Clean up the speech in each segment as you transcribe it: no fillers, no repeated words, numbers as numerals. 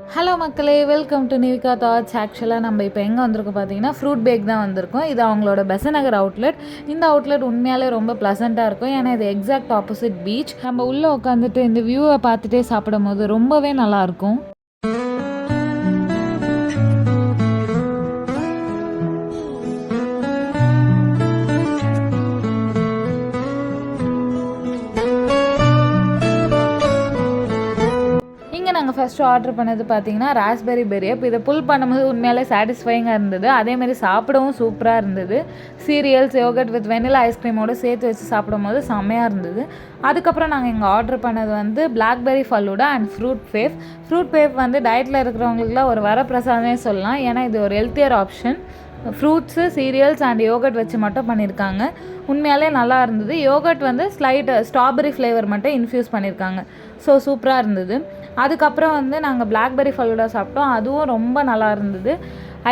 Hello மக்களே, welcome to நிவிகா thoughts. ஆக்சுவலாக நம்ம இப்போ எங்கே வந்திருக்கோம் பார்த்தீங்கன்னா ஃப்ரூட் பேக் தான் வந்திருக்கோம். இது அவங்களோட பெசநகர் அவுட்லெட். இந்த அவுட்லெட் உண்மையாலே ரொம்ப ப்ளசண்ட்டாக இருக்கும். ஏன்னா இது எக்ஸாக்ட் ஆப்போசிட் பீச். நம்ம உள்ளே உட்காந்துட்டு இந்த வியூவை பார்த்துட்டே சாப்பிடும் போது ரொம்பவே நல்லாயிருக்கும். நாங்கள் ஃபஸ்ட்டு ஆர்டர் பண்ணது பார்த்தீங்கன்னா ராஸ்பெரி பெரி. இப்போ இதை புல் பண்ணும்போது உண்மையாலே சாட்டிஸ்ஃபைங்காக இருந்தது. அதேமாதிரி சாப்பிடவும் சூப்பராக இருந்தது. சீரியல்ஸ், யோகட் வித் வெனிலா ஐஸ்கிரீமோடு சேர்த்து வச்சு சாப்பிடும் போது செம்மையாக இருந்தது. அதுக்கப்புறம் நாங்கள் இங்கே ஆர்டர் பண்ணது வந்து பிளாக்பெரி ஃபலூடா அண்ட் ஃப்ரூட் பேஃப் வந்து டயட்டில் இருக்கிறவங்களுக்குலாம் ஒரு வரப்பிரசாதமே சொல்லலாம். ஏன்னா இது ஒரு healthier option. Fruits, serials and yoghurt வச்சு மட்டும் பண்ணியிருக்காங்க. உண்மையாலே நல்லா இருந்தது. யோகட் வந்து ஸ்லைட் ஸ்ட்ராபெரி ஃப்ளேவர் மட்டும் இன்ஃப்யூஸ் பண்ணியிருக்காங்க. ஸோ சூப்பராக இருந்தது. அதுக்கப்புறம் வந்து நாங்கள் பிளாக்பெரி ஃபலூடா சாப்பிட்டோம். அதுவும் ரொம்ப நல்லா இருந்தது.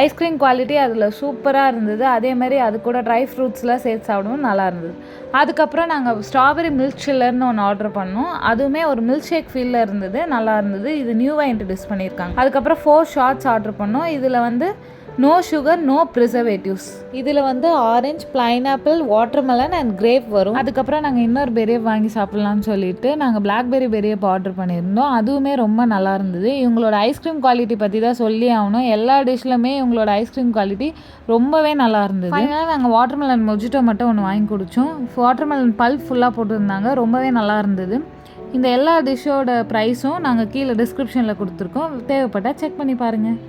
ஐஸ்கிரீம் குவாலிட்டி அதில் சூப்பராக இருந்தது. அதேமாதிரி அது கூட ட்ரை ஃப்ரூட்ஸ்லாம் சேர்த்து சாப்பிடவும் நல்லா இருந்தது. அதுக்கப்புறம் நாங்கள் ஸ்ட்ராபெரி மில்க் சில்லர்னு ஒன்று ஆர்டர் பண்ணோம். அதுவுமே ஒரு மில்க் ஷேக் ஃபீலில் இருந்தது, நல்லா இருந்தது. இது நியூவாக இன்ட்ரடியூஸ் பண்ணியிருக்காங்க. அதுக்கப்புறம் 4 ஷார்ட்ஸ் ஆர்டர் பண்ணோம். இதில் வந்து நோ சுகர், நோ ப்ரிசர்வேட்டிவ்ஸ். இதில் வந்து orange, pineapple, watermelon and grape வரும். அதுக்கப்புறம் நாங்கள் இன்னொரு பெரிய வாங்கி சாப்பிட்லான்னு சொல்லிட்டு நாங்கள் பிளாக்பெரி பெரிய ஆர்டர் பண்ணியிருந்தோம். அதுவுமே ரொம்ப நல்லா இருந்தது. இவங்களோட ஐஸ்கிரீம் குவாலிட்டி பற்றி தான் சொல்லி ஆகணும். எல்லா டிஷ்லையுமே இவங்களோட ஐஸ்கிரீம் குவாலிட்டி ரொம்பவே நல்லா இருந்தது. ஃபைனலாக நாங்கள் வாட்டர்மெலன் மொஜிட்டோ மட்டும் ஒன்று வாங்கி குடித்தோம். வாட்டர்மெலன் பல்ப் ஃபுல்லாக போட்டுருந்தாங்க. ரொம்பவே நல்லா இருந்தது. இந்த எல்லா டிஷ்ஷோட ப்ரைஸும் நாங்கள் கீழே டிஸ்கிரிப்ஷனில் கொடுத்துருக்கோம். தேவைப்பட்டால் செக் பண்ணி பாருங்கள்.